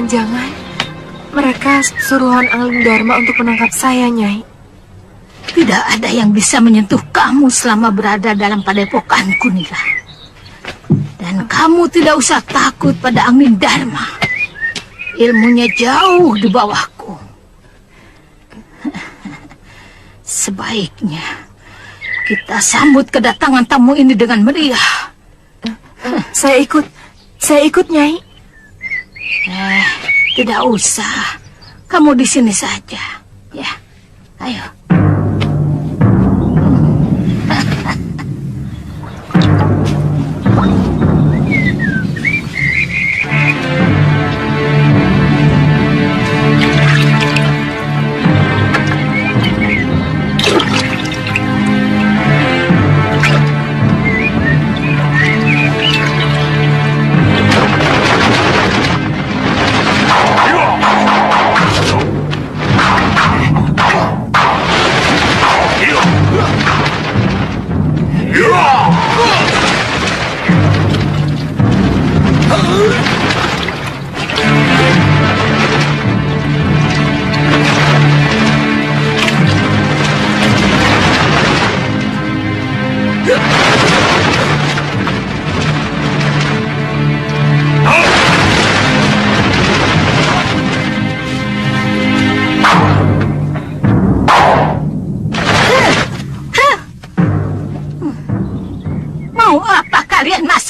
Jangan-jangan mereka suruhan Angling Dharma untuk menangkap saya, Nyai. Tidak ada yang bisa menyentuh kamu selama berada dalam padepokanku, Nila. Dan kamu tidak usah takut pada Angling Dharma. Ilmunya jauh di bawahku. Sebaiknya kita sambut kedatangan tamu ini dengan meriah. Saya ikut, Nyai. Tidak usah. Kamu di sini saja. Ya, ayo.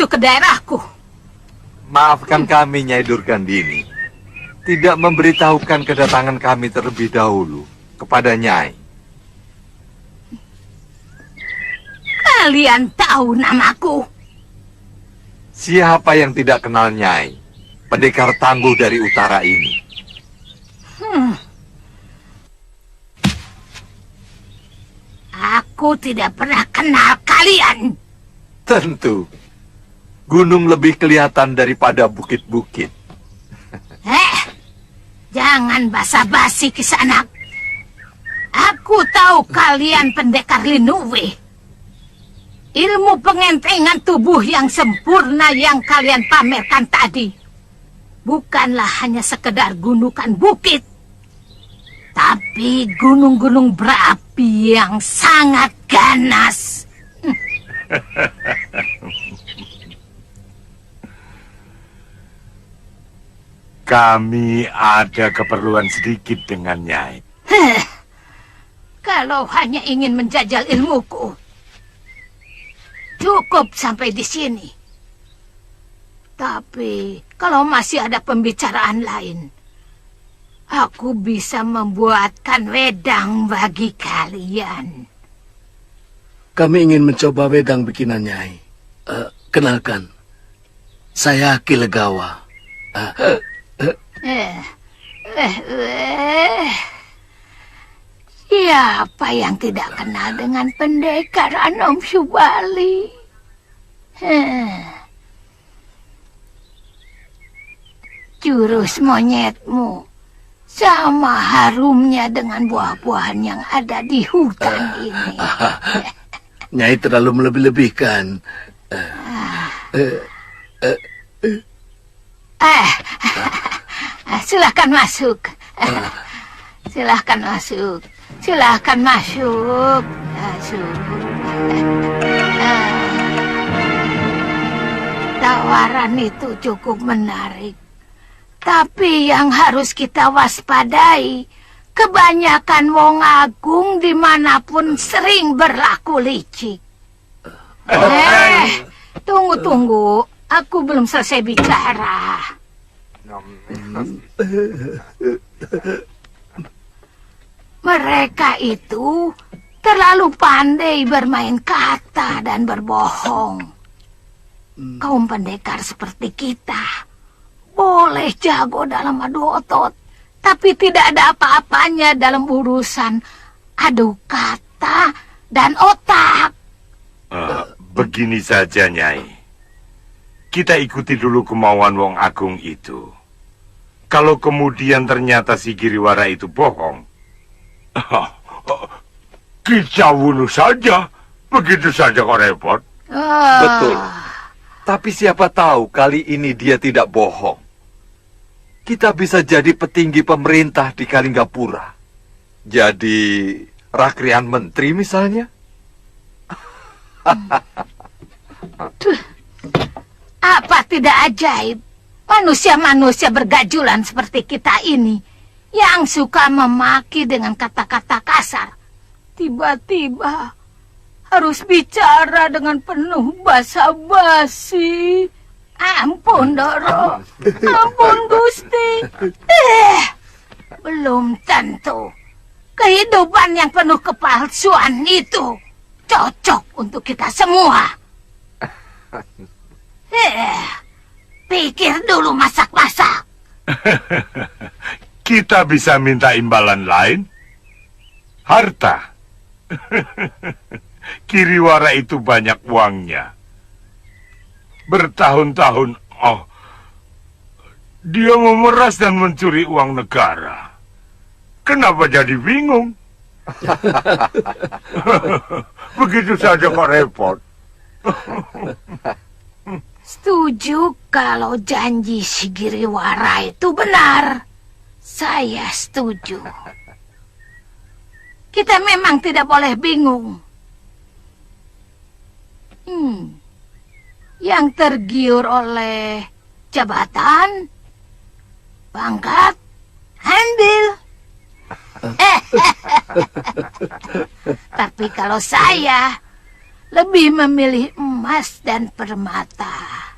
Ke daerahku. Maafkan kami, Nyai Durgandini. Tidak memberitahukan kedatangan kami terlebih dahulu kepada Nyai. Kalian tahu namaku? Siapa yang tidak kenal Nyai? Pendekar tangguh dari utara ini. Aku tidak pernah kenal kalian. Tentu. Gunung lebih kelihatan daripada bukit-bukit. Jangan basa-basi, Kisanak. Aku tahu kalian pendekar Linuwe. Ilmu pengentengan tubuh yang sempurna yang kalian pamerkan tadi bukanlah hanya sekedar gundukan bukit, tapi gunung-gunung berapi yang sangat ganas. Kami ada keperluan sedikit dengan Nyai. Kalau hanya ingin menjajal ilmuku, cukup sampai di sini. Tapi kalau masih ada pembicaraan lain, aku bisa membuatkan wedang bagi kalian. Kami ingin mencoba wedang bikinan Nyai. Kenalkan, saya Ki Legawa. Siapa yang tidak kenal dengan pendekar Anom Subali? Jurus monyetmu sama harumnya dengan buah-buahan yang ada di hutan ini. Nyai terlalu melebih-lebihkan. Silahkan masuk. Silahkan masuk. Silahkan masuk. Tawaran itu cukup menarik. Tapi yang harus kita waspadai, kebanyakan wong agung dimanapun sering berlaku licik. Tunggu. Aku belum selesai bicara. Mereka itu terlalu pandai bermain kata dan berbohong. Kaum pendekar seperti kita boleh jago dalam adu otot, tapi tidak ada apa-apanya dalam urusan adu kata dan otak. Begini saja, Nyai. Kita ikuti dulu kemauan Wong Agung itu. Kalau kemudian ternyata si Giriwara itu bohong, kita bunuh saja. Begitu saja kok repot. Betul. Tapi siapa tahu kali ini dia tidak bohong. kita bisa jadi petinggi pemerintah di Kalinggapura. Jadi rakrian menteri misalnya. Apa tidak ajaib manusia-manusia bergajulan seperti kita ini yang suka memaki dengan kata-kata kasar tiba-tiba harus bicara dengan penuh basa-basi. Ampun, Doro. Ampun, Gusti. Belum tentu kehidupan yang penuh kepalsuan itu cocok untuk kita semua. Pikir dulu masak-masak. Kita bisa minta imbalan lain? Harta. Kiriwara itu banyak uangnya. Bertahun-tahun, dia memeras dan mencuri uang negara. Kenapa jadi bingung? Begitu saja kok repot. Setuju kalau janji si Giriwara itu benar. Saya setuju. Kita memang tidak boleh bingung. Yang tergiur oleh jabatan, pangkat, ambil. Tapi kalau saya lebih memilih emas dan permata.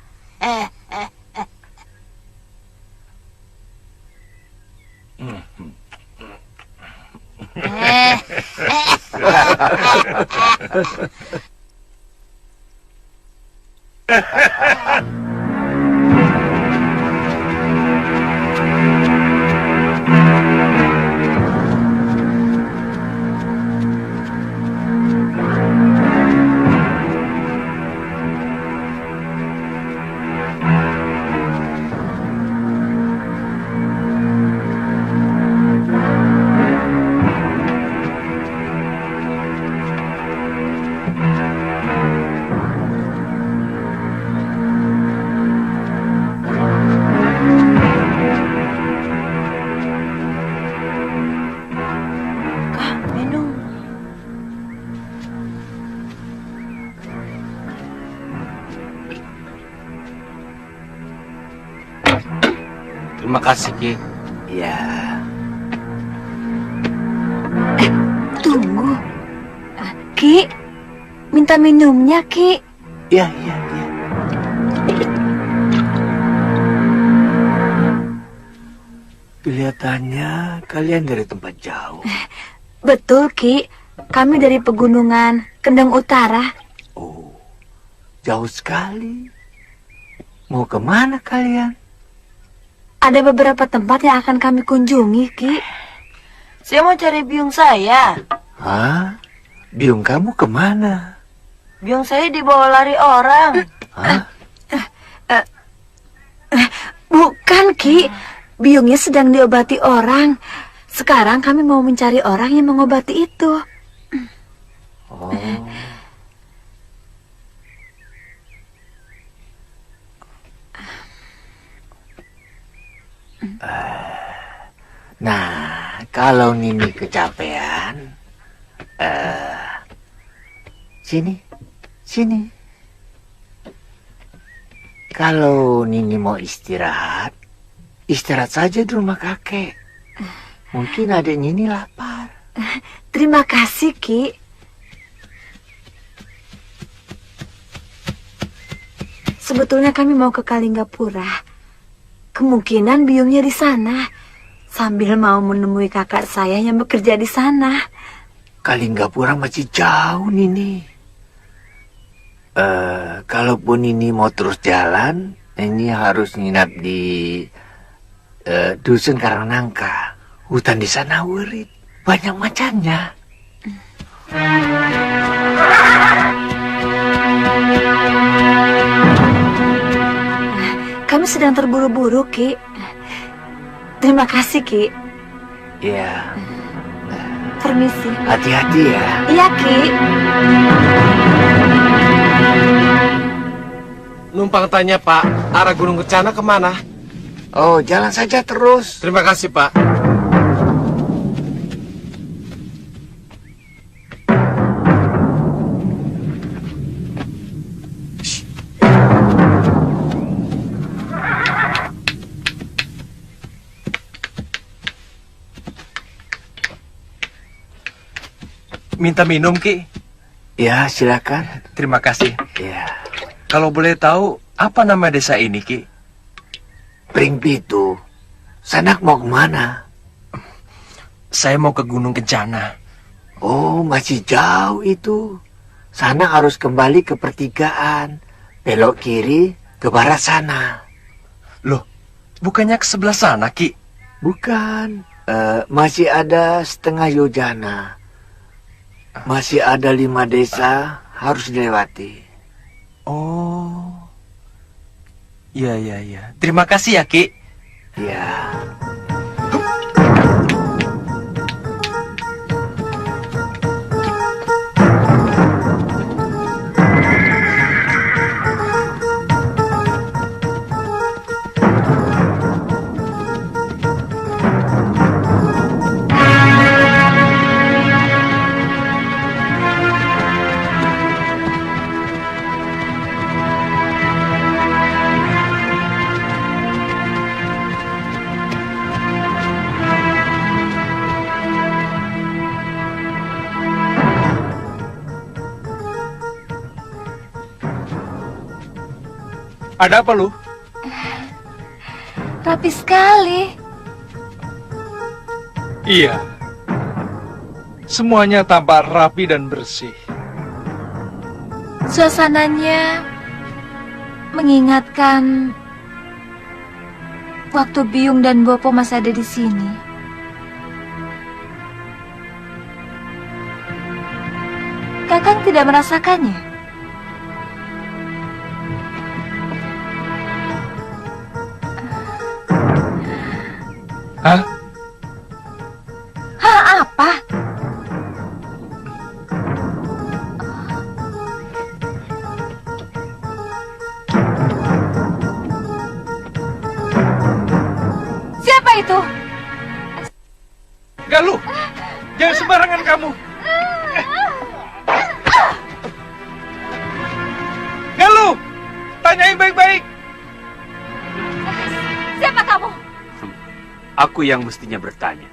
Terima kasih, Ki. Ya. Tunggu. Ki, minta minumnya, Ki. Ya. Kelihatannya kalian dari tempat jauh. Betul, Ki. Kami dari pegunungan Kendeng Utara. Oh, jauh sekali. Mau kemana kalian? Ada beberapa tempat yang akan kami kunjungi, Ki. Saya mau cari biung saya. Hah? Biung kamu kemana? Biung saya dibawa lari orang. Hah? Bukan, Ki. Biungnya sedang diobati orang. Sekarang kami mau mencari orang yang mengobati itu. Oh. Nah, kalau Nini kecapean, sini. Kalau Nini mau istirahat saja di rumah kakek. Mungkin adik Nini lapar. Terima kasih, Ki. Sebetulnya kami mau ke Kalinggapura. Kemungkinan biungnya di sana. Sambil mau menemui kakak saya yang bekerja di sana. Kalinggapura masih jauh, Nini. Kalaupun Nini mau terus jalan, Nini harus nginap di Dusun Karangnangka. Hutan di sana urit, banyak macannya. Kami sedang terburu-buru, Ki. Terima kasih, Ki. Ya, Permisi. hati-hati ya. Iya, Ki. Numpang tanya, Pak, arah Gunung Kencana kemana? Oh, jalan saja terus. Terima kasih, Pak. Minta minum, Ki. Ya, silakan. Terima kasih. Ya. Kalau boleh tahu, apa nama desa ini, Ki? Pringbitu. Sanak mau kemana? Saya mau ke Gunung Kencana. Oh, masih jauh itu. Sana harus kembali ke pertigaan. Belok kiri ke barat sana. Loh, bukannya ke sebelah sana, Ki? Bukan. Masih ada setengah yojana. Masih ada 5 desa harus dilewati. Oh. Ya. Terima kasih ya, Ki. Ya. Ada apa lu? Rapi sekali. Iya. Semuanya tampak rapi dan bersih. Suasananya mengingatkan waktu Biung dan Bopo masih ada di sini. Kakang tidak merasakannya? Hah? Hah, apa? Siapa itu? Galuh, jangan sembarangan kamu. Galuh, tanyain baik-baik. Siapa kamu? Aku yang mestinya bertanya.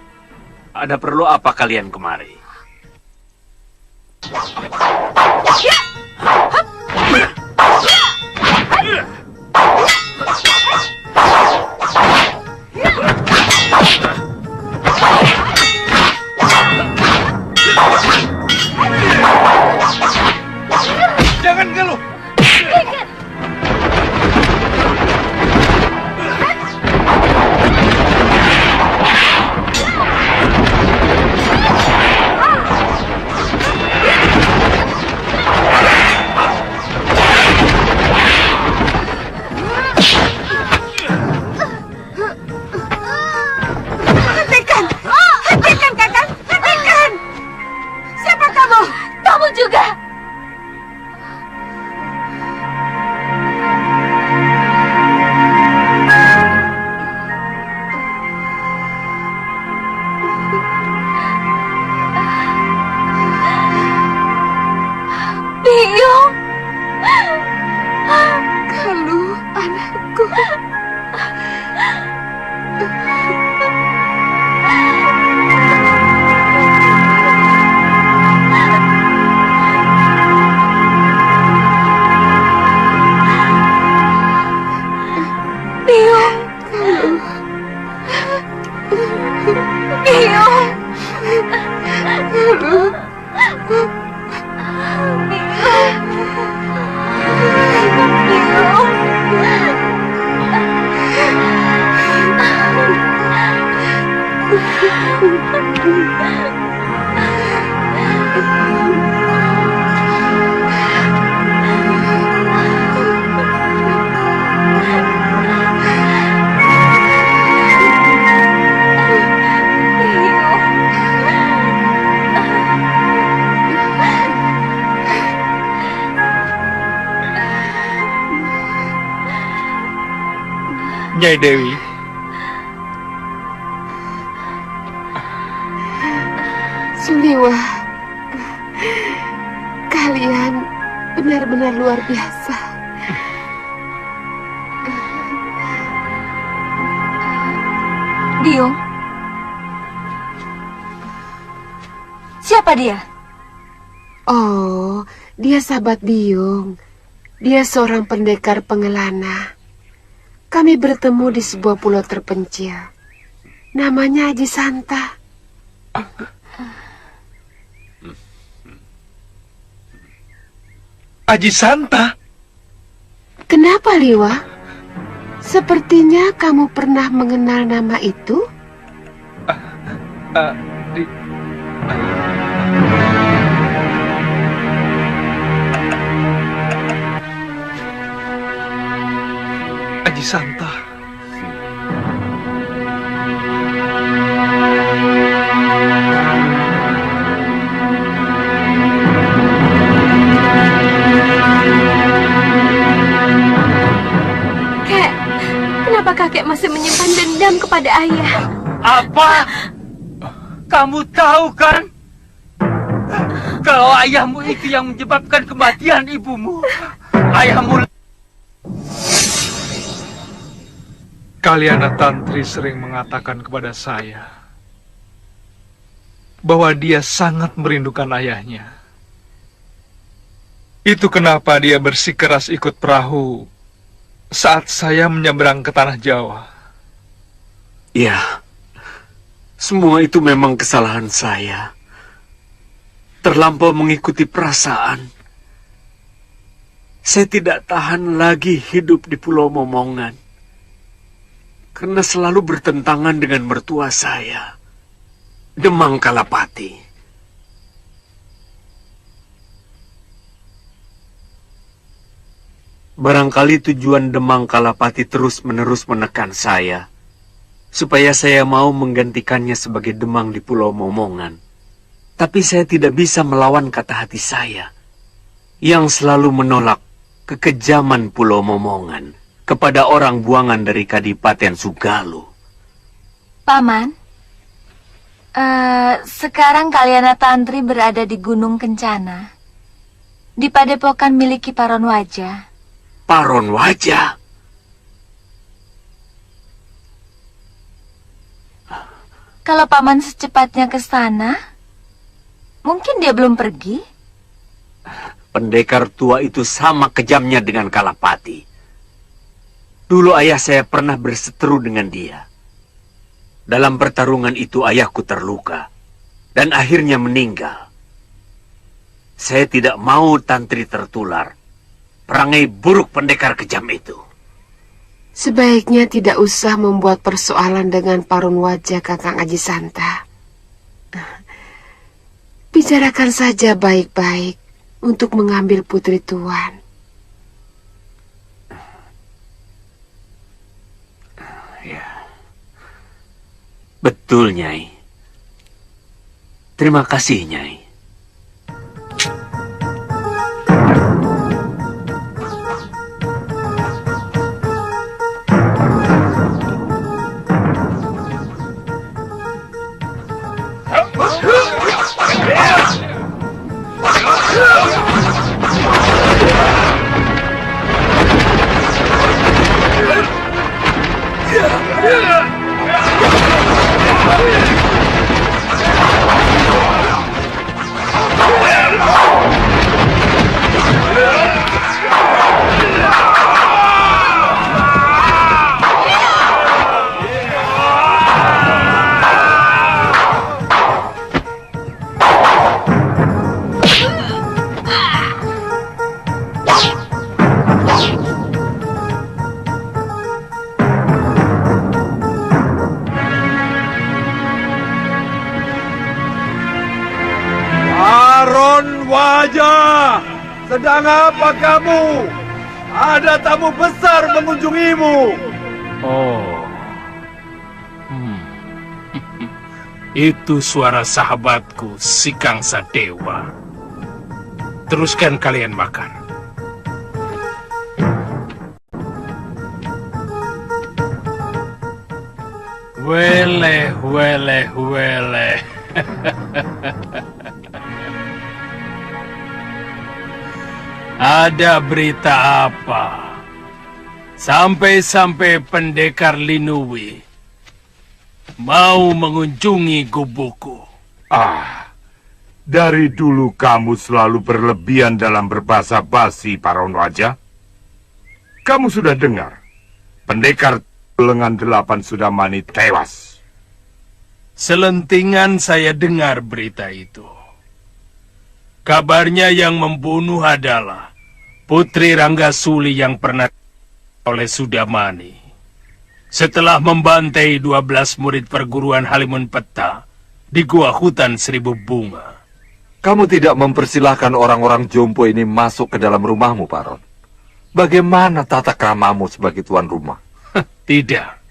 Ada perlu apa kalian kemari? Jangan Galuh. Hentikan, Kakang! Hentikan! Siapa kamu? Kamu juga! Biung! Galuh, anakku. Biung. Biung. Nyai Dewi, Suliwa, kalian benar-benar luar biasa. Biung. Siapa dia? Oh, dia sahabat Biung. Dia seorang pendekar pengelana. Kami bertemu di sebuah pulau terpencil. Namanya Aji Santa. Aji Santa? Kenapa, Liwa? Sepertinya kamu pernah mengenal nama itu? Aji Santa. Kenapa kakek masih menyimpan dendam kepada ayah? Apa? Kamu tahu kan? Kalau ayahmu itu yang menyebabkan kematian ibumu. Ayahmu... Kaliana Tantri sering mengatakan kepada saya bahwa dia sangat merindukan ayahnya. Itu kenapa dia bersikeras ikut perahu saat saya menyeberang ke tanah Jawa. Ya, semua itu memang kesalahan saya. Terlampau mengikuti perasaan. Saya tidak tahan lagi hidup di Pulau Momongan. Karena selalu bertentangan dengan mertua saya, Demang Kalapati. Barangkali tujuan Demang Kalapati terus-menerus menekan saya, supaya saya mau menggantikannya sebagai Demang di Pulau Momongan. Tapi saya tidak bisa melawan kata hati saya, yang selalu menolak kekejaman Pulau Momongan kepada orang buangan dari Kadipaten Sugalu. Paman, sekarang Kaliana Tantri berada di Gunung Kencana, di padepokan milik Ki Paron Wajah. Paron Wajah? Kalau Paman secepatnya ke sana, mungkin dia belum pergi. Pendekar tua itu sama kejamnya dengan Kalapati. Dulu ayah saya pernah berseteru dengan dia. Dalam pertarungan itu ayahku terluka dan akhirnya meninggal. Saya tidak mau Tantri tertular perangai buruk pendekar kejam itu. Sebaiknya tidak usah membuat persoalan dengan Paron Wajah, Kakang Aji Santa. Bicarakan saja baik-baik untuk mengambil putri tuan. Ya. Betul, Nyai. Terima kasih, Nyai. Wajah, sedang apa kamu? Ada tamu besar mengunjungimu. Oh, itu suara sahabatku, si Kangsa Dewa. Teruskan kalian makan. Weleh, weleh, weleh. Ada berita apa? Sampai-sampai pendekar Linui mau mengunjungi gubukku. Dari dulu kamu selalu berlebihan dalam berbahasa basi, Paron Raja. Kamu sudah dengar, pendekar lengan 8 Sudamani tewas. Selentingan saya dengar berita itu. Kabarnya yang membunuh adalah Putri Ranggasuli yang pernah oleh Sudamani. Setelah membantai 12 murid perguruan Halimun Peta di gua hutan Seribu Bunga. Kamu tidak mempersilahkan orang-orang jompo ini masuk ke dalam rumahmu, Paron. Bagaimana tata kramamu sebagai tuan rumah? Tidak.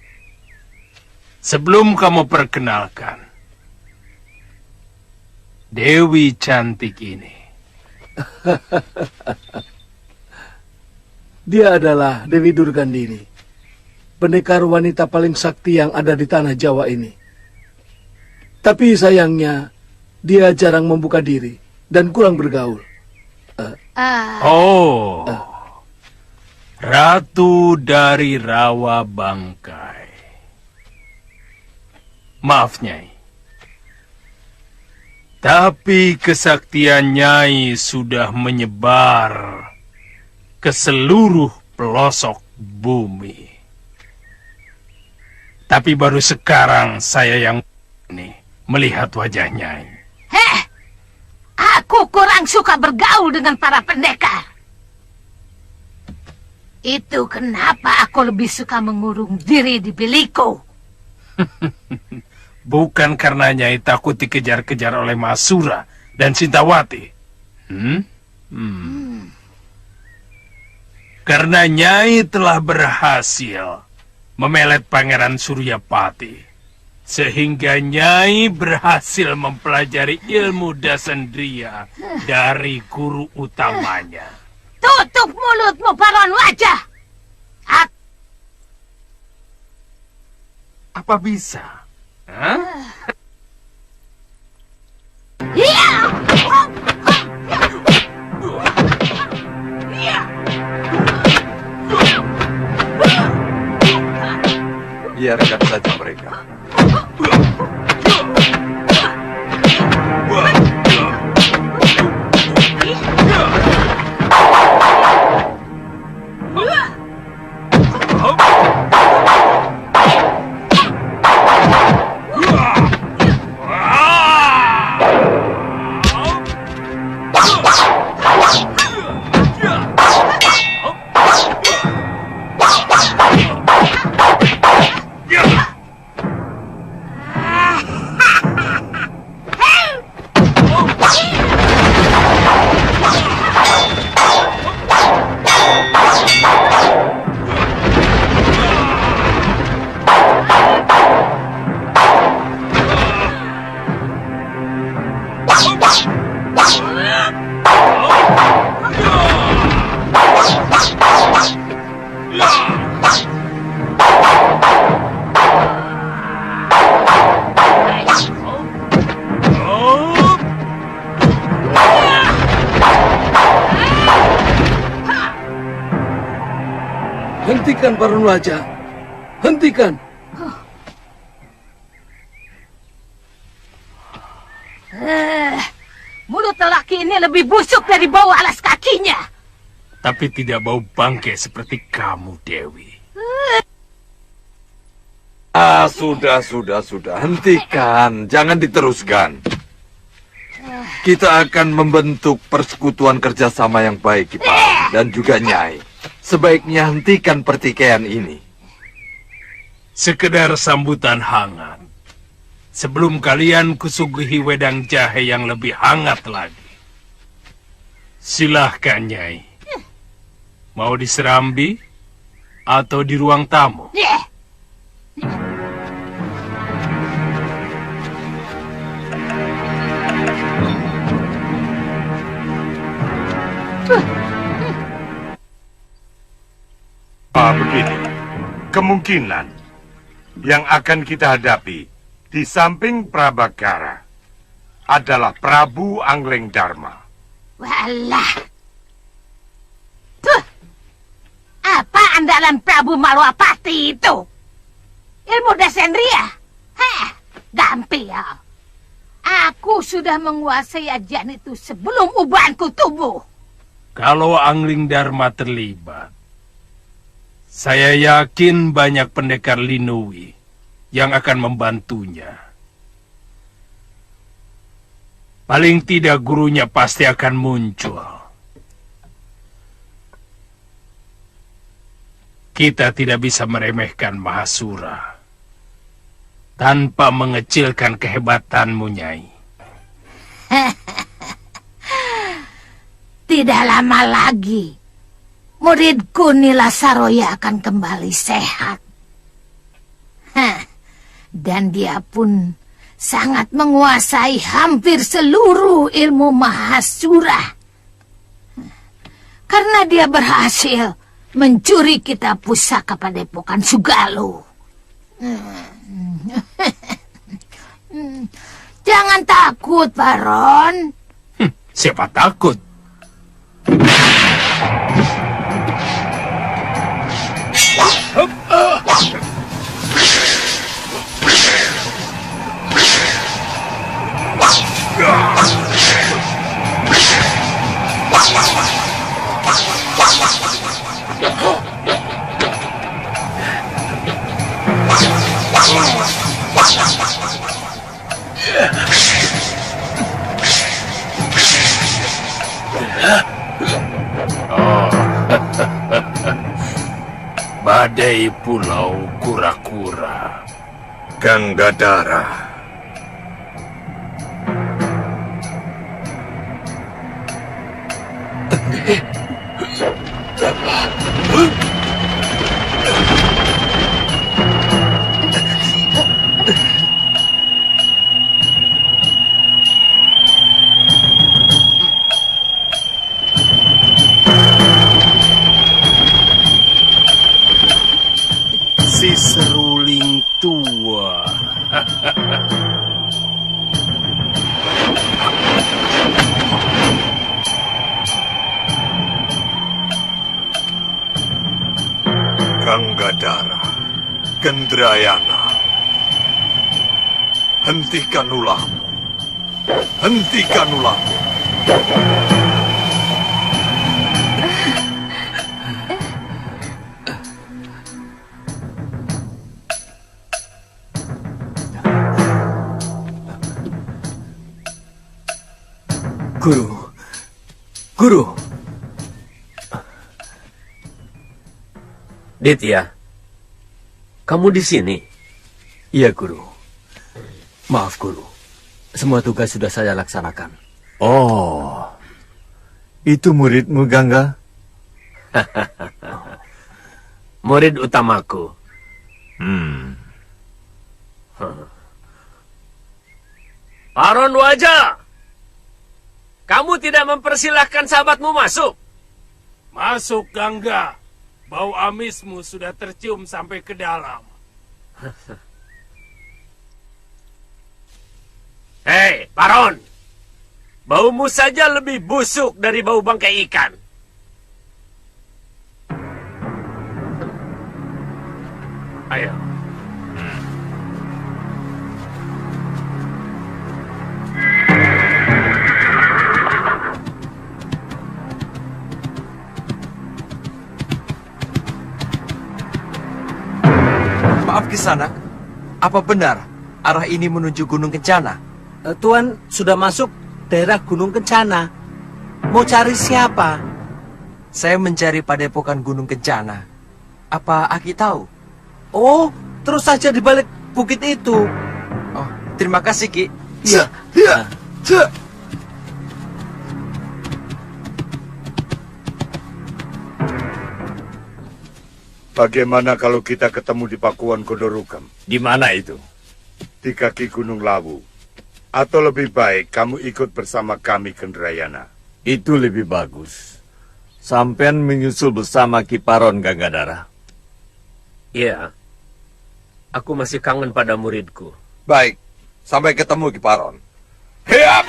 Sebelum kamu perkenalkan Dewi cantik ini. Dia adalah Dewi Durgandini, pendekar wanita paling sakti yang ada di tanah Jawa ini. Tapi sayangnya, dia jarang membuka diri dan kurang bergaul. Ratu dari Rawa Bangkai. Maaf, Nyai. Tapi kesaktian Nyai sudah menyebar ke seluruh pelosok bumi. Tapi baru sekarang saya yang ini melihat wajah Nyai. Aku kurang suka bergaul dengan para pendekar. Itu kenapa aku lebih suka mengurung diri di bilikku. Bukan karena Nyai takut dikejar-kejar oleh Masura dan Sintawati. Karena Nyai telah berhasil memelet Pangeran Suryapati, sehingga Nyai berhasil mempelajari ilmu Dasendriya dari guru utamanya. Tutup mulutmu, Paron Wajah. Apa bisa? Biarkan saja mereka. Hentikan, Paron Wajah. Hentikan. Mulut lelaki ini lebih busuk dari bau alas kakinya. Tapi tidak bau bangkai seperti kamu, Dewi. Sudah. Hentikan. Jangan diteruskan. Kita akan membentuk persekutuan kerjasama yang baik, Kipar, dan juga Nyai. Sebaiknya hentikan pertikaian ini. Sekedar sambutan hangat. Sebelum kalian kusuguhi wedang jahe yang lebih hangat lagi. Silahkan, Nyai. Mau di Serambi atau di ruang tamu? Begini, kemungkinan yang akan kita hadapi di samping Prabakara adalah Prabu Angleng Dharma. Walah. Tuh. Apa andalan Prabu Malwapati itu? Ilmu Desendria? Hah, gampil. Aku sudah menguasai ajian itu sebelum ubanku tumbuh. Kalau Angling Dharma terlibat, saya yakin banyak pendekar Linui yang akan membantunya. Paling tidak gurunya pasti akan muncul. Kita tidak bisa meremehkan Mahasura tanpa mengecilkan kehebatanmu, Nyai. Tidak lama lagi, muridku Nila Saroya akan kembali sehat. Dan dia pun sangat menguasai hampir seluruh ilmu Mahasura. Karena dia berhasil mencuri kitab pusaka Padepokan Sugalo. Jangan takut, Baron. Siapa takut? Badai Pulau Kura-Kura. Ganggadara. Si seruling tua. Ganggadara, Gendrayana, hentikan ulahmu. Hentikan ulahmu. Guru. Ditya, kamu di sini? Iya, Guru. Maaf, Guru. Semua tugas sudah saya laksanakan. Oh, itu muridmu, Gangga? Murid utamaku. Baron Wajah, kamu tidak mempersilahkan sahabatmu masuk? Masuk, Gangga. Bau amismu sudah tercium sampai ke dalam. Hei, Baron. Baumu saja lebih busuk dari bau bangkai ikan. Ayo. Maaf Kisanak, apa benar arah ini menuju Gunung Kencana? Tuan sudah masuk daerah Gunung Kencana. Mau cari siapa? Saya mencari Padepokan Gunung Kencana. Apa Aki tahu? Oh, terus saja di balik bukit itu. Oh, terima kasih, Ki. Iya. Bagaimana kalau kita ketemu di Pakuan Kodorukam? Di mana itu? Di kaki Gunung Lawu. Atau lebih baik kamu ikut bersama kami ke Gendrayana. Itu lebih bagus. Sampean menyusul bersama Kiparon, Ganggadara. Iya. Aku masih kangen pada muridku. Baik, sampai ketemu Kiparon. Heap!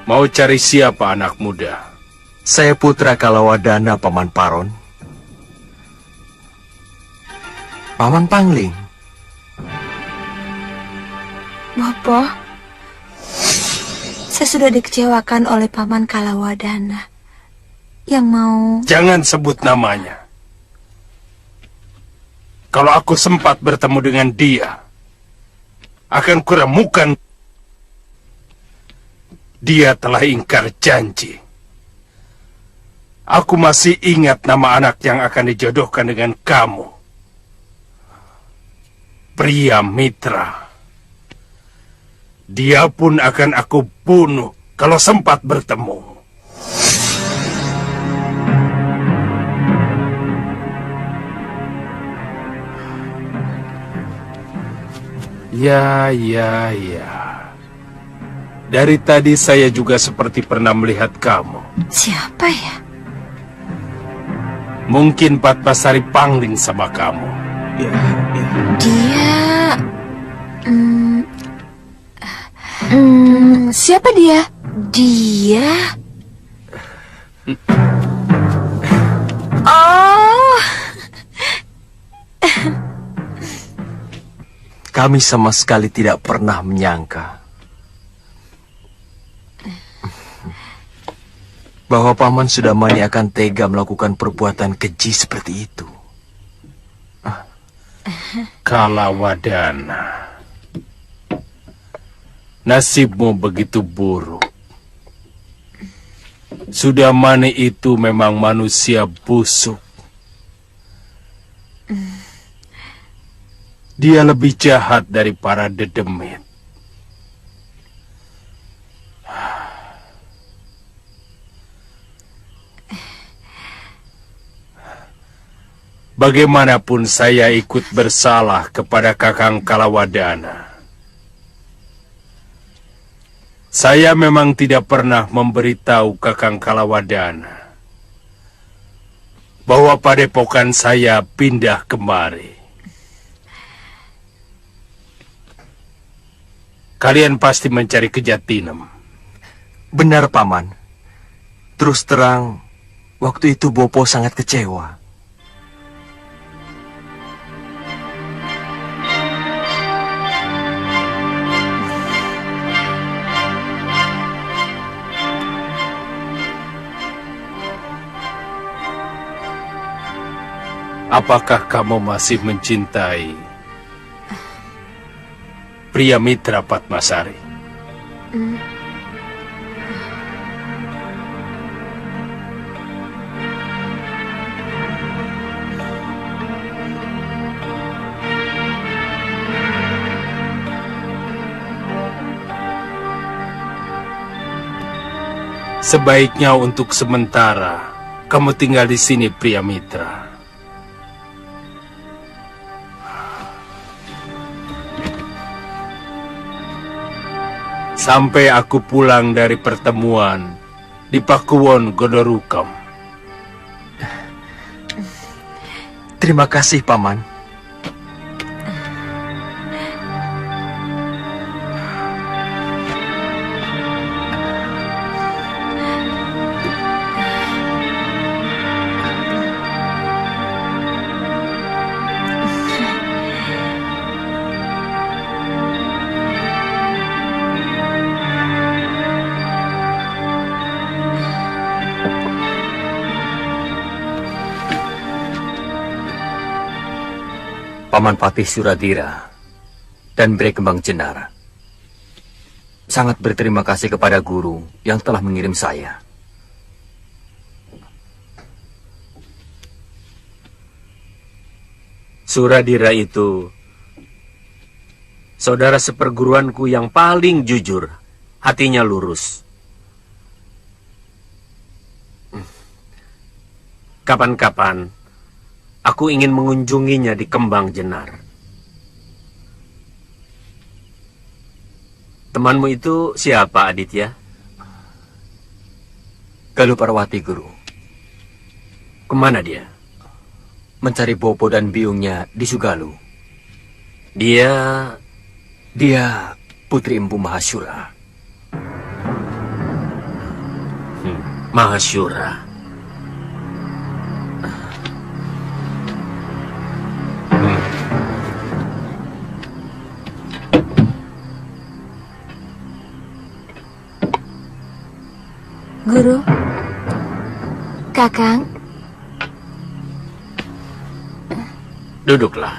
Mau cari siapa anak muda? Saya putra Kalawadana, Paman Paron. Paman Pangling. Bopo, saya sudah dikecewakan oleh Paman Kalawadana yang mau... Jangan sebut namanya. Kalau aku sempat bertemu dengan dia, akan kuremukan. Dia telah ingkar janji. Aku masih ingat nama anak yang akan dijodohkan dengan kamu. Pria Mitra. Dia pun akan aku bunuh kalau sempat bertemu. Ya. Dari tadi saya juga seperti pernah melihat kamu. Siapa ya? Mungkin Patmasari Pangling sama kamu. Dia... siapa dia? Dia... Oh... Kami sama sekali tidak pernah menyangka bahwa Paman Sudamani akan tega melakukan perbuatan keji seperti itu. Kalawadana, nasibmu begitu buruk. Sudamani itu memang manusia busuk. Dia lebih jahat dari para dedemit. Bagaimanapun saya ikut bersalah kepada Kakang Kalawadana. Saya memang tidak pernah memberitahu Kakang Kalawadana bahwa padepokan saya pindah kemari. Kalian pasti mencari Kejatinem. Benar, Paman. Terus terang, waktu itu Bopo sangat kecewa. Apakah kamu masih mencintai pria Mitra Patmasari? Sebaiknya untuk sementara kamu tinggal di sini, pria Mitra. Sampai aku pulang dari pertemuan di Pakuwon Godorukam. Terima kasih, Paman. Paman Patih Suradira dan Bray Kembang Jenar sangat berterima kasih kepada guru yang telah mengirim saya. Suradira itu saudara seperguruanku yang paling jujur, hatinya lurus. Kapan-kapan aku ingin mengunjunginya di Kembang Jenar. Temanmu itu siapa, Aditya? Galuh Parawati, Guru. Kemana dia? Mencari Bopo dan biungnya di Sugalu. Dia Putri Empu Mahasyura. Mahasyura. Guru, Kakang. Duduklah.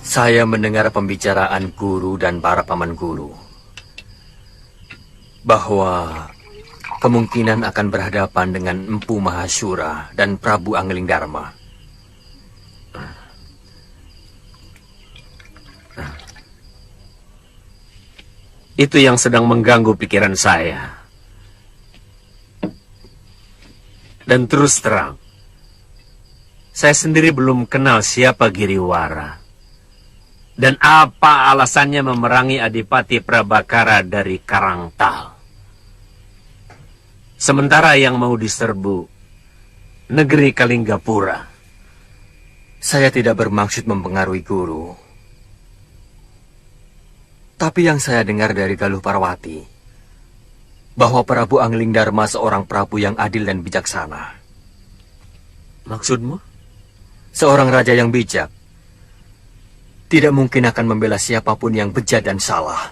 Saya mendengar pembicaraan guru dan para paman guru bahwa kemungkinan akan berhadapan dengan Empu Mahasyura dan Prabu Anglingdarma. Itu yang sedang mengganggu pikiran saya. Dan terus terang, saya sendiri belum kenal siapa Giriwara. Dan apa alasannya memerangi Adipati Prabakara dari Karangtal. Sementara yang mau diserbu negeri Kalinggapura. Saya tidak bermaksud mempengaruhi guru. Tapi yang saya dengar dari Galuh Parawati, bahwa Prabu Anglingdarma seorang prabu yang adil dan bijaksana. Maksudmu? Seorang raja yang bijak tidak mungkin akan membela siapapun yang bejat dan salah.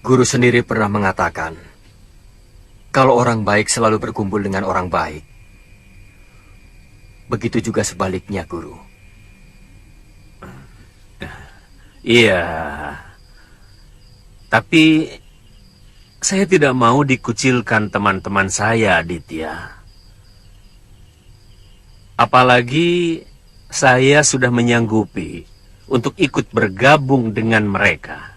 Guru sendiri pernah mengatakan, kalau orang baik selalu berkumpul dengan orang baik. Begitu juga sebaliknya, Guru. Iya, tapi saya tidak mau dikucilkan teman-teman saya, Aditya. Apalagi saya sudah menyanggupi untuk ikut bergabung dengan mereka.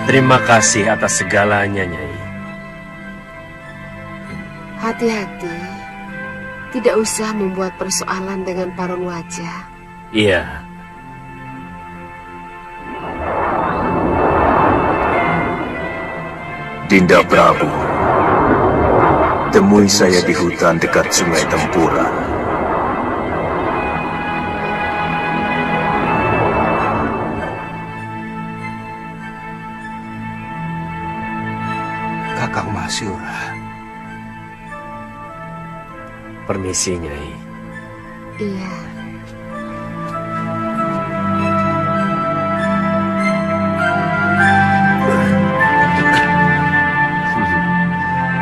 Terima kasih atas segalanya, Nyai. Hati-hati. Tidak usah membuat persoalan dengan Parun Wajah. Iya. Dinda Prabu, temui saya di hutan dekat Sungai Tempura. Kakang Mahasyura. Permisi, Nyai. Iya.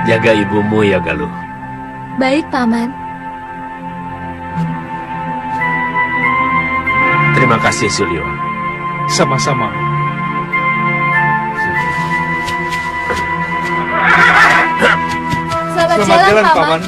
Jaga ibumu ya, Galuh. Baik, Paman. Terima kasih, Sulyo. Sama-sama. Selamat jalan, Paman.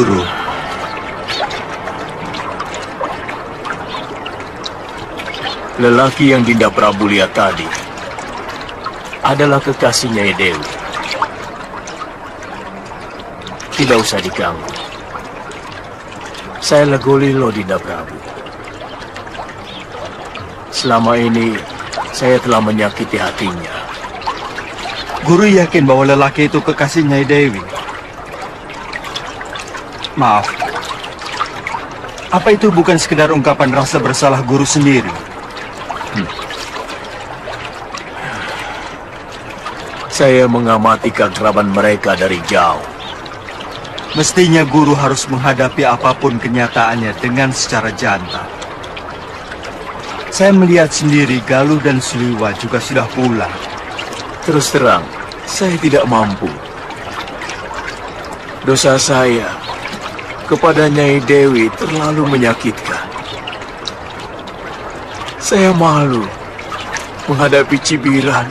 Guru. Lelaki yang Dinda Prabu lihat tadi adalah kekasihnya Nyai Dewi. Tidak usah diganggu. Saya Legolilo, Dinda Prabu. Selama ini saya telah menyakiti hatinya. Guru yakin bahwa lelaki itu kekasih Nyai Dewi? Maaf. Apa itu bukan sekedar ungkapan rasa bersalah guru sendiri? Saya mengamati keakraban mereka dari jauh. Mestinya guru harus menghadapi apapun kenyataannya dengan secara jantan. Saya melihat sendiri Galuh dan Suliwa juga sudah pulang. Terus terang, saya tidak mampu. Dosa saya kepada Nyai Dewi terlalu menyakitkan. Saya malu menghadapi cibiran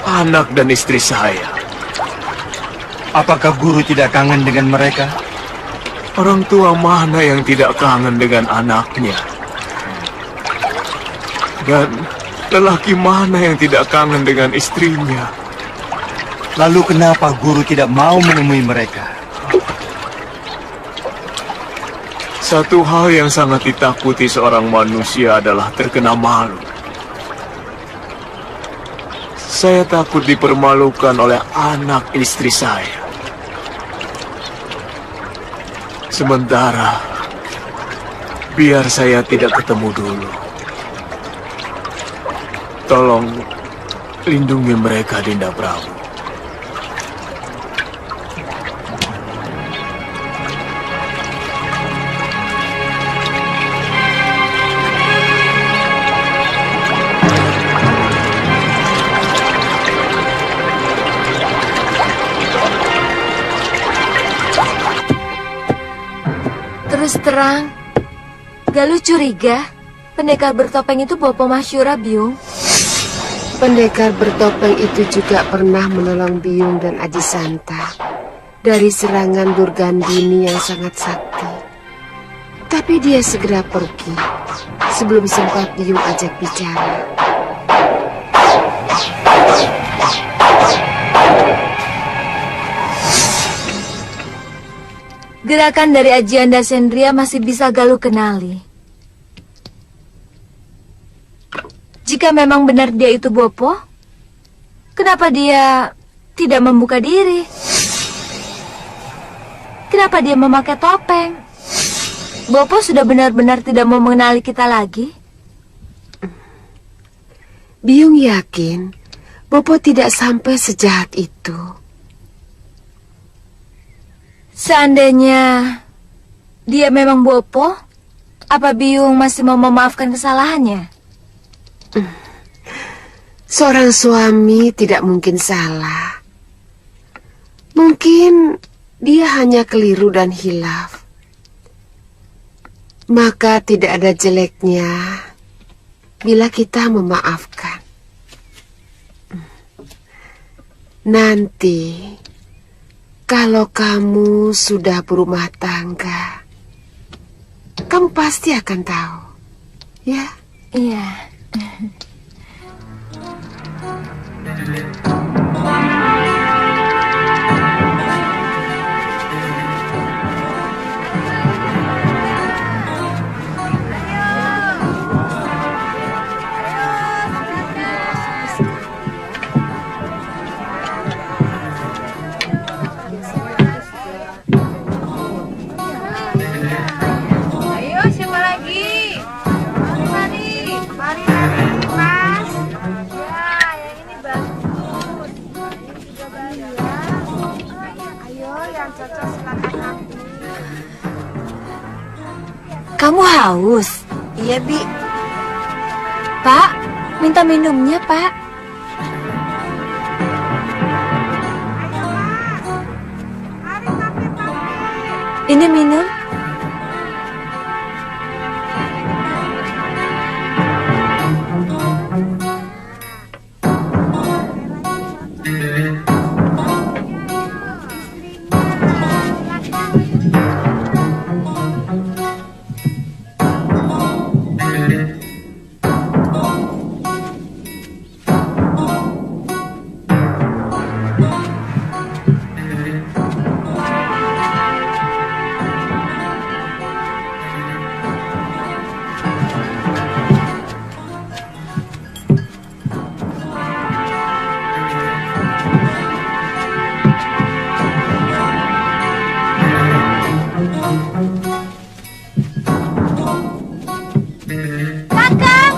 anak dan istri saya. Apakah guru tidak kangen dengan mereka? Orang tua mana yang tidak kangen dengan anaknya? Dan lelaki mana yang tidak kangen dengan istrinya? Lalu kenapa guru tidak mau menemui mereka? Satu hal yang sangat ditakuti seorang manusia adalah terkena malu. Saya takut dipermalukan oleh anak istri saya. Sementara, biar saya tidak ketemu dulu. Tolong lindungi mereka, Dinda Prabu. Terus terang, Galuh curiga pendekar bertopeng itu Bopo Masyura, Biung. Pendekar bertopeng itu juga pernah menolong Biung dan Aji Santa dari serangan Durgandini yang sangat sakti. Tapi dia segera pergi sebelum sempat Biung ajak bicara. Gerakan dari Ajianda Sendria masih bisa Galuh kenali. Jika memang benar dia itu Bopo, kenapa dia tidak membuka diri? Kenapa dia memakai topeng? Bopo sudah benar-benar tidak mau mengenali kita lagi? Biung yakin Bopo tidak sampai sejahat itu. Seandainya dia memang Bopo, apa Biung masih mau memaafkan kesalahannya? Seorang suami tidak mungkin salah. Mungkin dia hanya keliru dan hilaf. Maka tidak ada jeleknya bila kita memaafkan. Nanti kalau kamu sudah berumah tangga, kamu pasti akan tahu, ya? Iya. Kamu haus? Iya, Bi. Pak, minta minumnya, Pak. Ini minum. Kakang!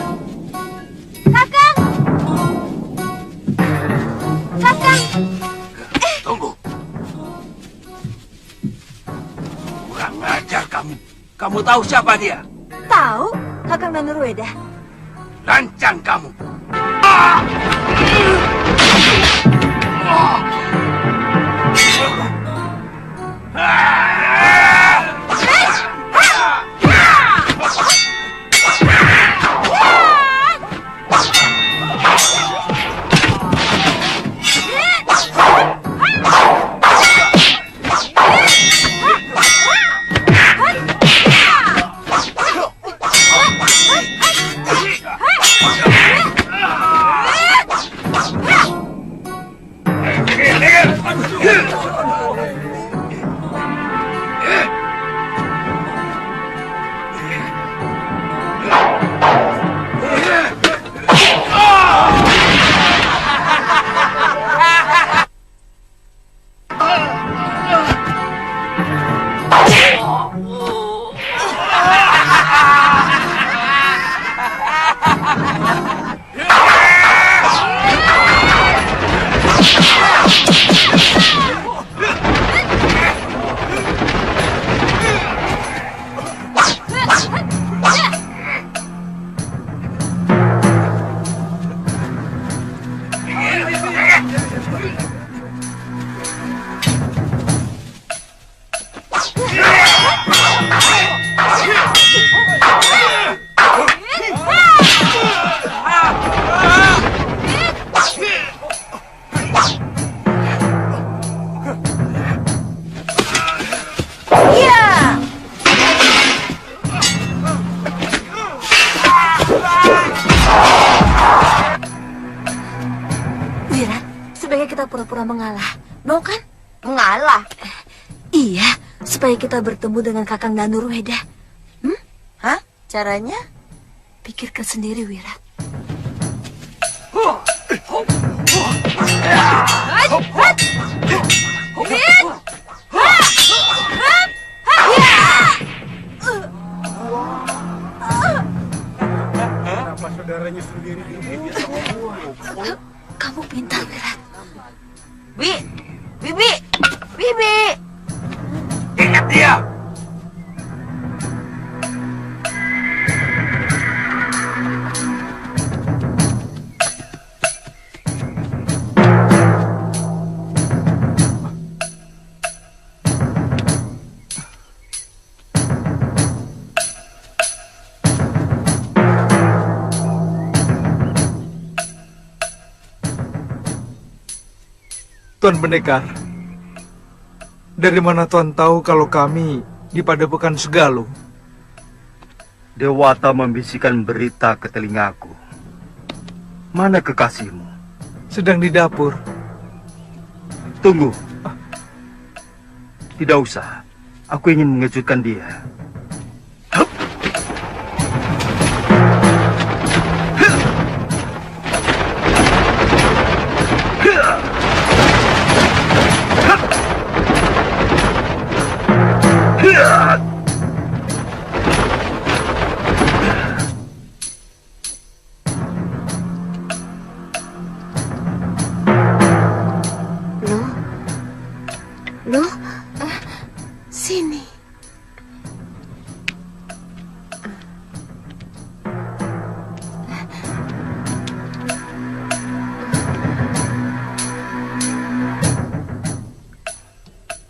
Kakang! Kakang! Tunggu. Kurang ajar kamu. Kamu tahu siapa dia? Tahu, Kakang Danurueda. Lancang kamu. Wirat, sebaiknya kita pura-pura mengalah. Mau kan? Mengalah? Iya, supaya kita bertemu dengan Kakang Danurueda. Hah? Caranya? Pikirkan sendiri, Wirat. Kenapa saudaranya sendiri ini bisa membuat? Kamu pintar, Wirat. Bibi! Bibi! Ingat dia! Tuan Pendekar, dari mana Tuan tahu kalau kami di Padepokan Segaluh? Dewata membisikkan berita ke telingaku. Mana kekasihmu? Sedang di dapur. Tunggu. Tidak usah. Aku ingin mengejutkan dia. Loh, sini.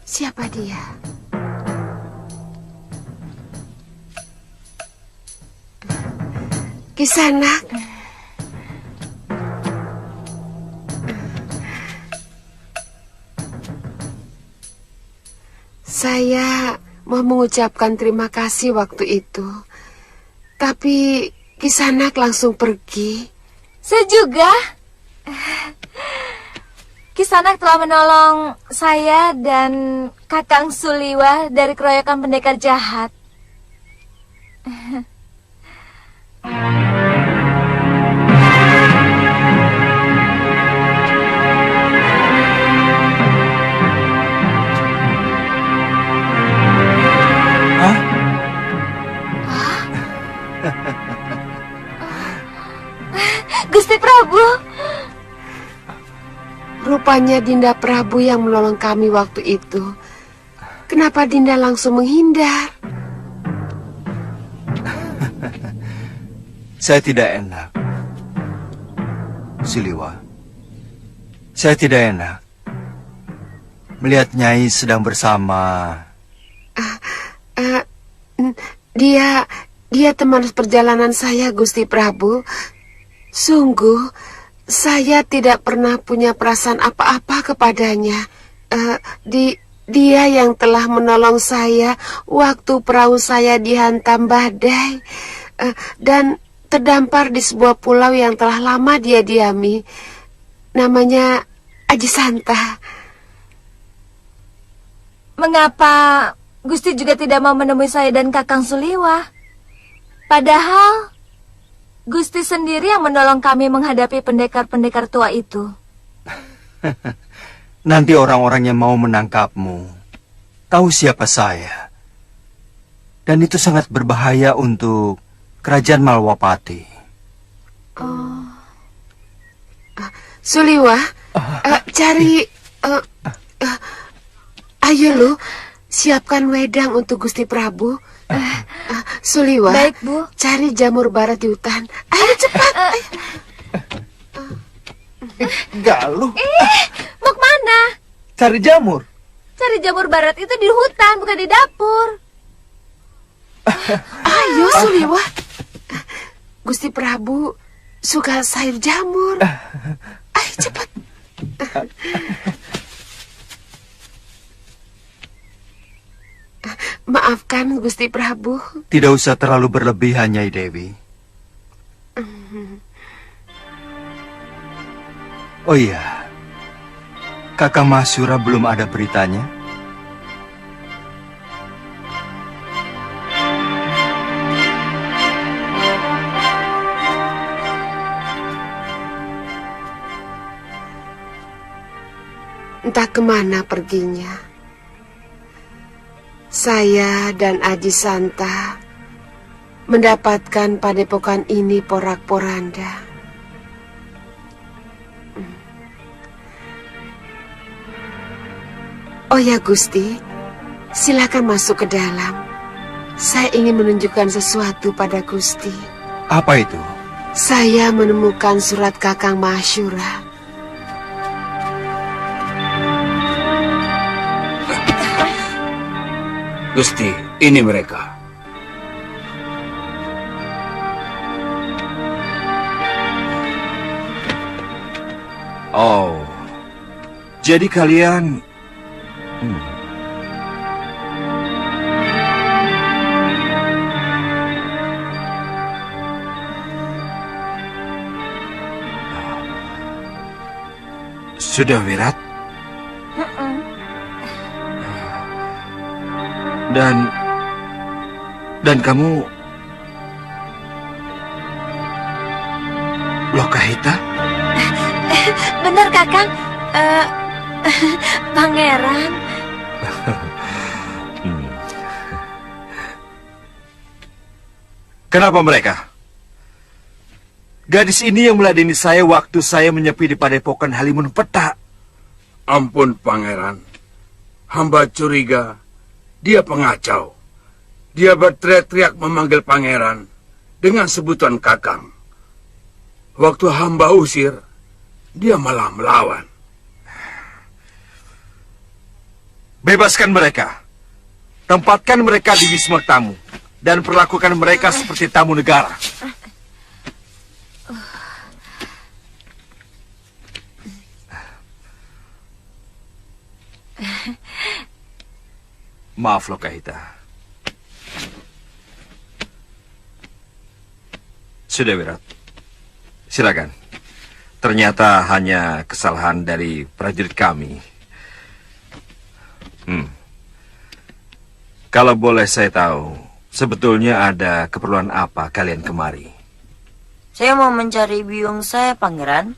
Siapa dia? Kisanak. Saya mau mengucapkan terima kasih waktu itu. Tapi Kisanak langsung pergi. Saya juga. Kisanak telah menolong saya dan Kakang Suliwa dari keroyokan pendekar jahat. Prabu. Rupanya Dinda Prabu yang menolong kami waktu itu. Kenapa Dinda langsung menghindar? Saya tidak enak. Siliwa, saya tidak enak melihat Nyai sedang bersama. Dia teman perjalanan saya, Gusti Prabu. Sungguh, saya tidak pernah punya perasaan apa-apa kepadanya. Dia yang telah menolong saya waktu perahu saya dihantam badai dan terdampar di sebuah pulau yang telah lama dia diami. Namanya Aji Santa. Mengapa Gusti juga tidak mau menemui saya dan Kakang Suliwa? Padahal Gusti sendiri yang menolong kami menghadapi pendekar-pendekar tua itu. Nanti orang-orang yang mau menangkapmu tahu siapa saya. Dan itu sangat berbahaya untuk Kerajaan Malwapati. Suliwa, cari... ayo lu, siapkan wedang untuk Gusti Prabu. Suliwa, baik, Bu. Cari jamur barat di hutan. Ayo cepat. Galuh. Mau kemana? Cari jamur. Cari jamur barat itu di hutan, bukan di dapur. Ayo Suliwa. Gusti Prabu suka sayur jamur. Ayo cepat. Maafkan Gusti Prabu. Tidak usah terlalu berlebihan, Nyai Dewi. Oh iya, Kakang Mahsura belum ada beritanya? Entah kemana perginya. Saya dan Aji Santa mendapatkan padepokan ini porak-poranda. Oh ya Gusti, silakan masuk ke dalam. Saya ingin menunjukkan sesuatu pada Gusti. Apa itu? Saya menemukan surat Kakang Mahsyura. Gusti, ini mereka. Oh, jadi kalian... Sudah Wirat? Dan kamu Lokahita? Benar Kakang. Pangeran. Kenapa mereka? Gadis ini yang meladeni saya waktu saya menyepi di padepokan Halimun Peta. Ampun, Pangeran. Hamba curiga dia pengacau. Dia berteriak-teriak memanggil Pangeran dengan sebutan Kakang. Waktu hamba usir, dia malah melawan. Bebaskan mereka. Tempatkan mereka di wisma tamu. Dan perlakukan mereka seperti tamu negara. Maaf Lokahita. Sudah Wirat. Silakan. Ternyata hanya kesalahan dari prajurit kami. Kalau boleh saya tahu, sebetulnya ada keperluan apa kalian kemari? Saya mau mencari biung saya, Pangeran.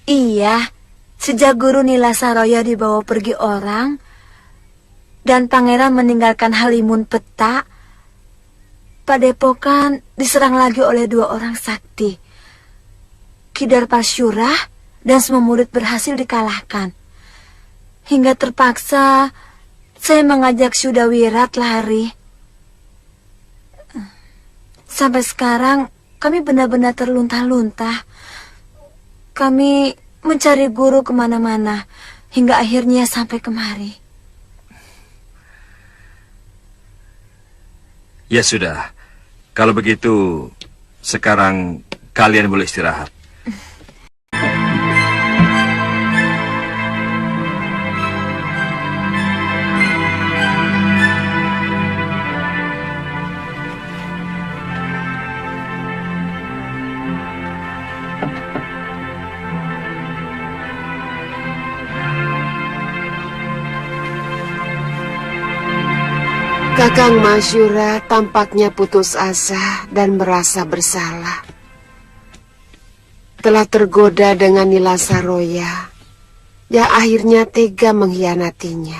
Iya, sejak Guru Nila Saroya dibawa pergi orang dan Pangeran meninggalkan Halimun Peta, padepokan diserang lagi oleh 2 orang sakti. Kidar Parsyurah dan semua murid berhasil dikalahkan. Hingga terpaksa saya mengajak Sudawirat lari. Sampai sekarang kami benar-benar terlunta-lunta. Kami mencari guru kemana-mana hingga akhirnya sampai kemari. Ya sudah, kalau begitu sekarang kalian boleh istirahat. Kakang Masyura tampaknya putus asa dan merasa bersalah. Telah tergoda dengan Nila Saroya, yang akhirnya tega mengkhianatinya.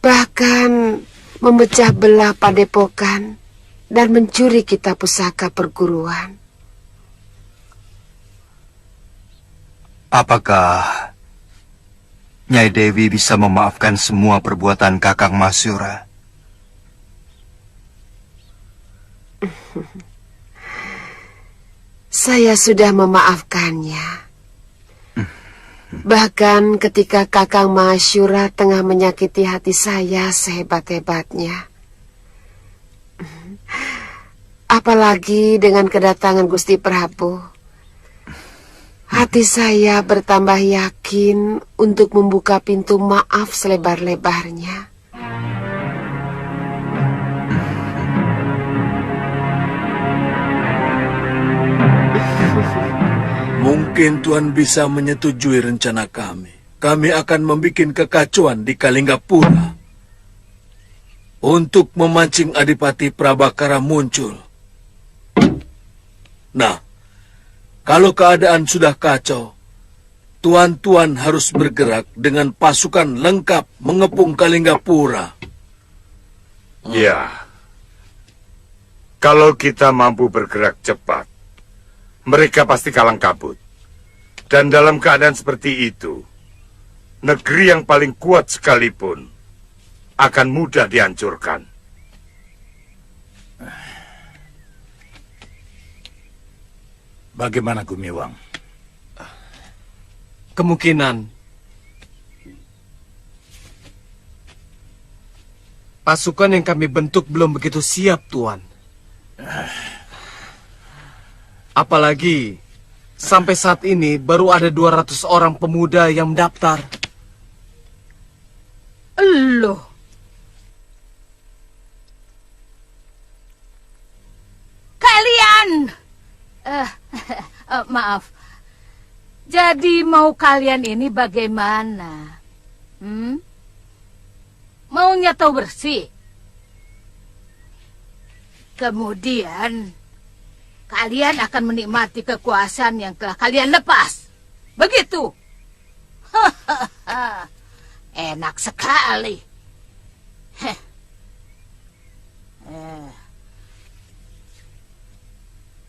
Bahkan memecah belah padepokan dan mencuri kitab pusaka perguruan. Apakah Nyai Dewi bisa memaafkan semua perbuatan Kakang Masyura? Saya sudah memaafkannya. Bahkan ketika Kakang Masyura tengah menyakiti hati saya sehebat-hebatnya. Apalagi dengan kedatangan Gusti Prabu. Hati saya bertambah yakin untuk membuka pintu maaf selebar-lebarnya. Mungkin Tuan bisa menyetujui rencana kami. Kami akan membuat kekacauan di Kalinggapura untuk memancing Adipati Prabakara muncul. Nah, kalau keadaan sudah kacau, tuan-tuan harus bergerak dengan pasukan lengkap mengepung Kalinggapura. Ya, kalau kita mampu bergerak cepat, mereka pasti kalang kabut. Dan dalam keadaan seperti itu, negeri yang paling kuat sekalipun akan mudah dihancurkan. Bagaimana Gumiwang? Kemungkinan pasukan yang kami bentuk belum begitu siap, Tuan. Apalagi sampai saat ini baru ada 200 orang pemuda yang mendaftar. Loh. Kalian! Maaf. Jadi mau kalian ini bagaimana? Maunya tahu bersih? Kemudian kalian akan menikmati kekuasaan yang telah kalian lepas. Begitu? Enak sekali.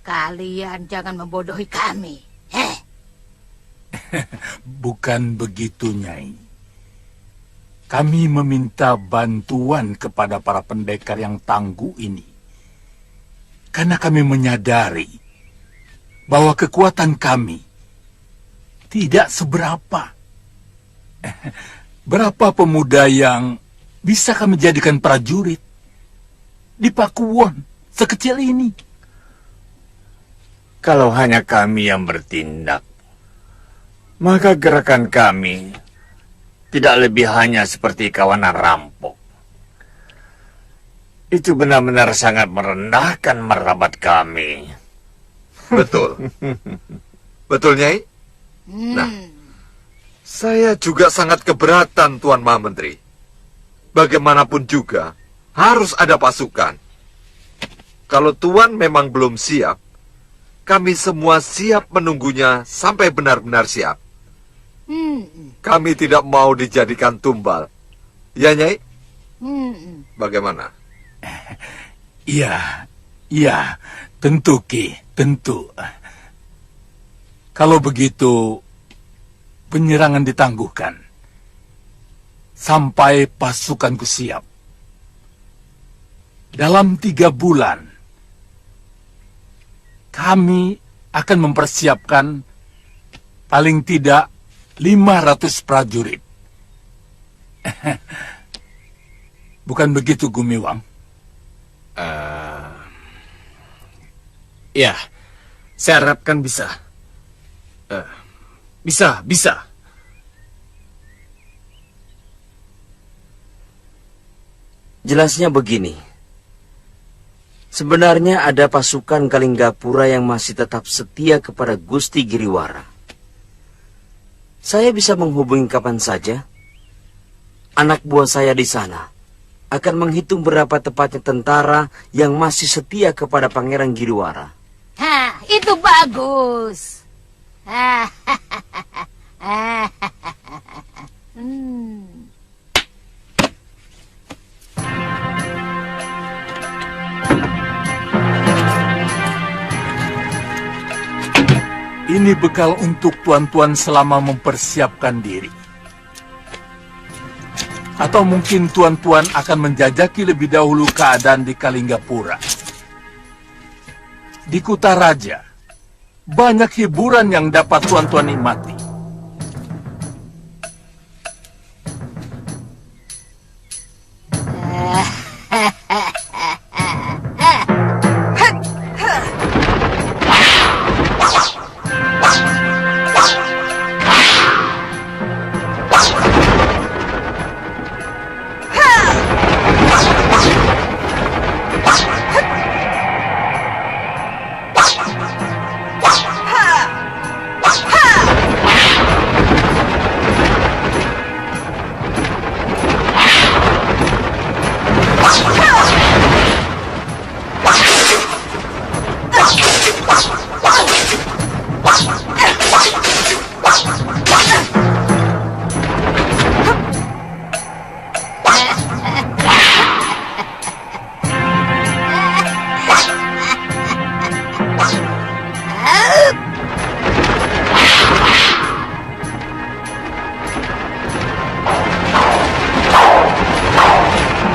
Kalian jangan membodohi kami. Bukan begitu, Nyai. Kami meminta bantuan kepada para pendekar yang tangguh ini. Karena kami menyadari bahwa kekuatan kami tidak seberapa. Berapa pemuda yang bisa kami jadikan prajurit di Pakuwon sekecil ini? Kalau hanya kami yang bertindak, maka gerakan kami tidak lebih hanya seperti kawanan rampok. Itu benar-benar sangat merendahkan martabat kami. Betul. Betul, Nyai? Nah, saya juga sangat keberatan, Tuan Maha Menteri. Bagaimanapun juga, harus ada pasukan. Kalau Tuan memang belum siap, kami semua siap menunggunya sampai benar-benar siap. Kami tidak mau dijadikan tumbal. Ya, Nyai? Bagaimana? Iya, Tentu, Ki, tentu. Kalau begitu, penyerangan ditangguhkan. Sampai pasukanku siap. Dalam 3 bulan, kami akan mempersiapkan paling tidak 500 prajurit. Bukan begitu, Gumiwang? Ya, saya harapkan bisa. Bisa. Jelasnya begini. Sebenarnya ada pasukan Kalinggapura yang masih tetap setia kepada Gusti Giriwara. Saya bisa menghubungi kapan saja. Anak buah saya di sana akan menghitung berapa tepatnya tentara yang masih setia kepada Pangeran Giriwara. Hah, itu bagus. Ini bekal untuk tuan-tuan selama mempersiapkan diri. Atau mungkin tuan-tuan akan menjajaki lebih dahulu keadaan di Kalinggapura. Di Kutaraja, banyak hiburan yang dapat tuan-tuan nikmati.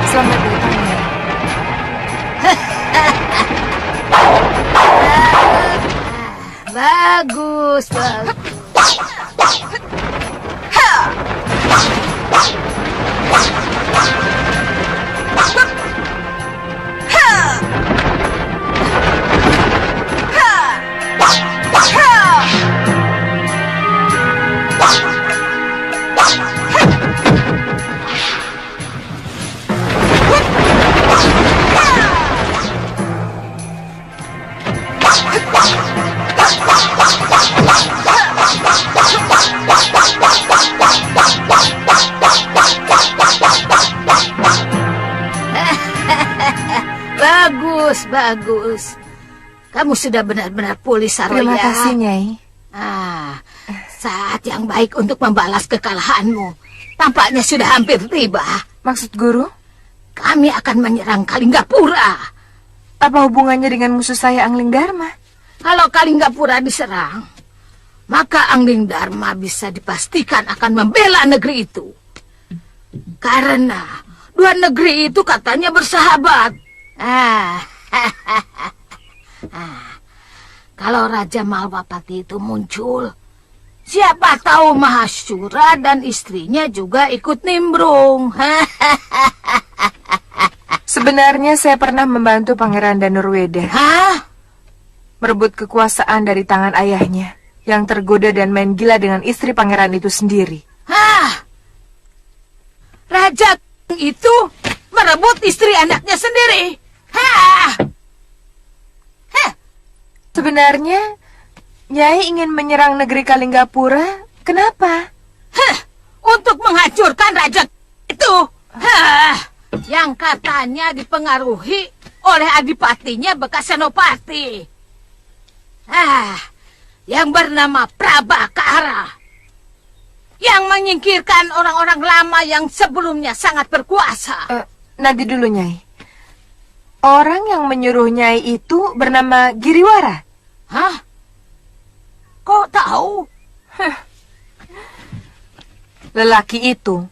Selamat datang, Nyai. Bagus. Bagus. Kamu sudah benar-benar pulih, Saroya. Terima kasih, Nyai. Saat yang baik untuk membalas kekalahanmu. Tampaknya sudah hampir tiba. Maksud guru? Kami akan menyerang Kalinggapura. Apa hubungannya dengan musuh saya, Angling Dharma? Kalau Kalinggapura diserang, maka Angling Dharma bisa dipastikan akan membela negeri itu. Karena dua negeri itu katanya bersahabat. Kalau Raja Malwapati itu muncul, siapa tahu Mahashura dan istrinya juga ikut nimbrung. Sebenarnya saya pernah membantu Pangeran Danurweda. Merebut kekuasaan dari tangan ayahnya, yang tergoda dan main gila dengan istri pangeran itu sendiri. Raja itu merebut istri anaknya sendiri. Sebenarnya, Nyai ingin menyerang negeri Kalinggapura. Kenapa? Untuk menghancurkan raja itu. Yang katanya dipengaruhi oleh adipatinya bekas Senopati. Yang bernama Prabakara. Yang menyingkirkan orang-orang lama yang sebelumnya sangat berkuasa. Nanti dulu, Nyai. Orang yang menyuruh Nyai itu bernama Giriwara. Hah? Kok tahu? Lelaki itu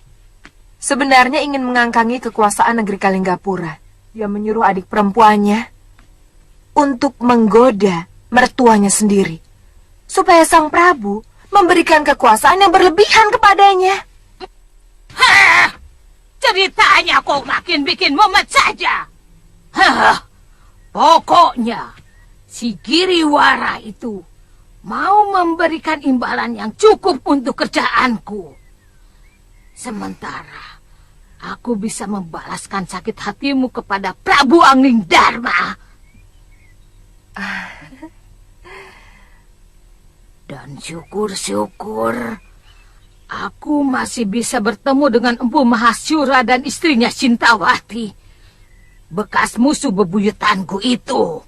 sebenarnya ingin mengangkangi kekuasaan negeri Kalinggapura. Dia menyuruh adik perempuannya untuk menggoda mertuanya sendiri, supaya sang Prabu memberikan kekuasaan yang berlebihan kepadanya. Hah? Ceritanya kok makin bikin mumet saja. Hah, pokoknya si Giriwara itu mau memberikan imbalan yang cukup untuk kerjaanku. Sementara aku bisa membalaskan sakit hatimu kepada Prabu Anglingdarma. Dan syukur-syukur aku masih bisa bertemu dengan Empu Mahasyura dan istrinya Cintawati, bekas musuh bebuyutanku itu.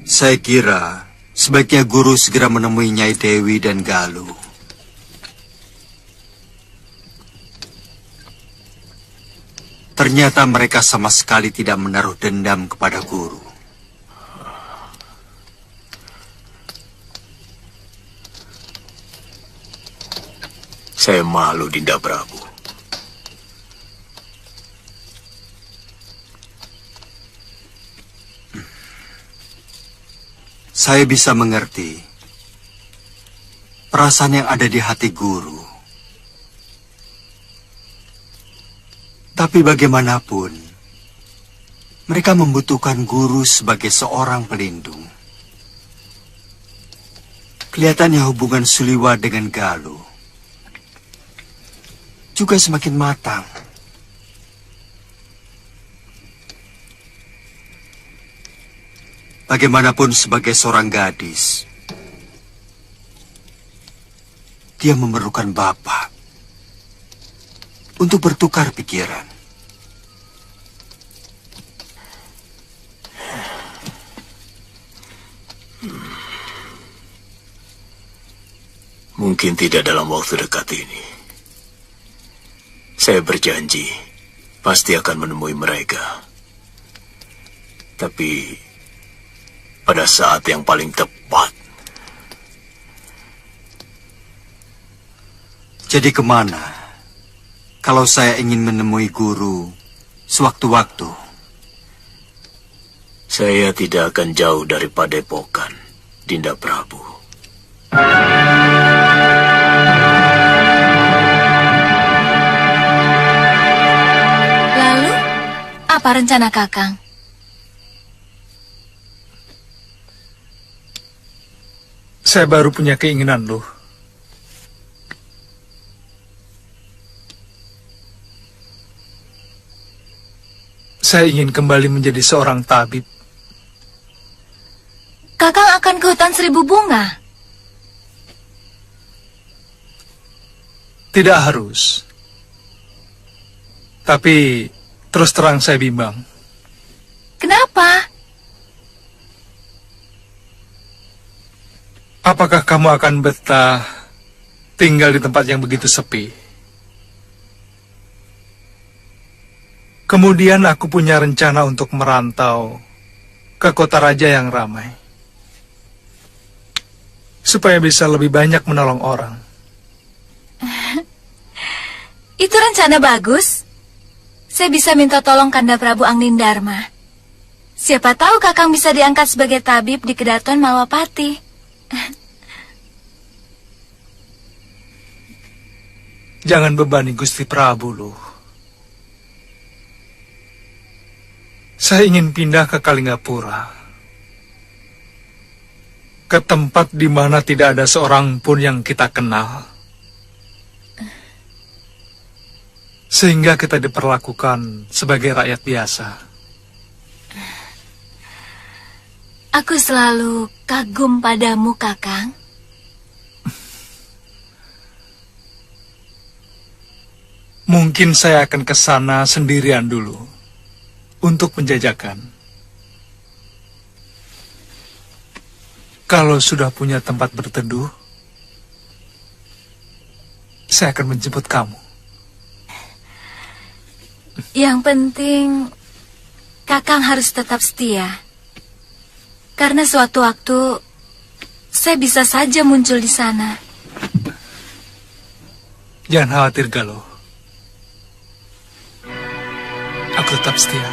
Saya kira sebaiknya guru segera menemui Nyai Dewi dan Galuh. Ternyata mereka sama sekali tidak menaruh dendam kepada guru. Saya malu, Dinda Prabu. Saya bisa mengerti perasaan yang ada di hati guru. Tapi bagaimanapun, mereka membutuhkan guru sebagai seorang pelindung. Kelihatannya hubungan Suliwa dengan Galuh juga semakin matang. Bagaimanapun sebagai seorang gadis, dia memerlukan bapak untuk bertukar pikiran. Mungkin tidak dalam waktu dekat ini. Saya berjanji pasti akan menemui mereka. Tapi pada saat yang paling tepat. Jadi kemana kalau saya ingin menemui guru sewaktu-waktu? Saya tidak akan jauh dari Padepokan, Dinda Prabu. Lalu, apa rencana Kakang? Saya baru punya keinginan loh. Saya ingin kembali menjadi seorang tabib. Kakang akan ke hutan seribu bunga? Tidak harus. Tapi terus terang saya bimbang. Kenapa? Apakah kamu akan betah tinggal di tempat yang begitu sepi? Kemudian aku punya rencana untuk merantau ke kota raja yang ramai, supaya bisa lebih banyak menolong orang. Itu rencana bagus. Saya bisa minta tolong Kanda Prabu Anglingdarma. Siapa tahu Kakang bisa diangkat sebagai tabib di Kedaton Malwapati. Jangan bebani Gusti Prabu loh. Saya ingin pindah ke Kalinggapura, ke tempat di mana tidak ada seorang pun yang kita kenal, sehingga kita diperlakukan sebagai rakyat biasa. Aku selalu kagum padamu, Kakang. Mungkin saya akan ke sana sendirian dulu untuk penjajakan. Kalau sudah punya tempat berteduh, Saya akan menjemput kamu. Yang penting, Kakang harus tetap setia. Karena suatu waktu, saya bisa saja muncul di sana. Jangan khawatir, Galuh. Aku tetap setia.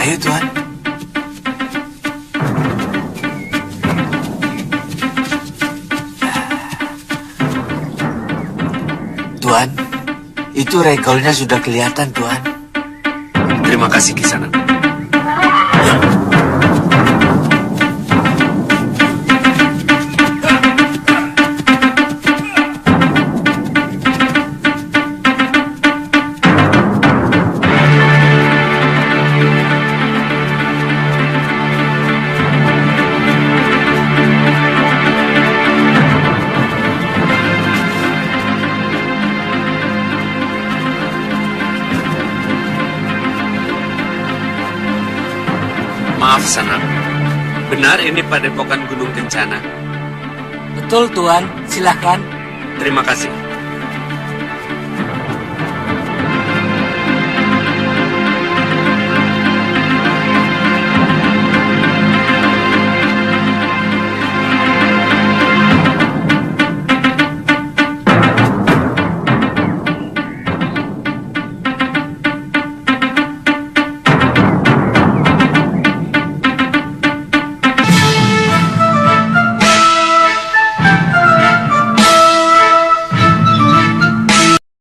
Ayo, Tuan. Tuan, itu rekolnya sudah kelihatan, Tuan. Terima kasih, Kisanak. Maaf, Sanak. Benar ini padepokan Gunung Kencana? Betul, Tuan. Silakan. Terima kasih.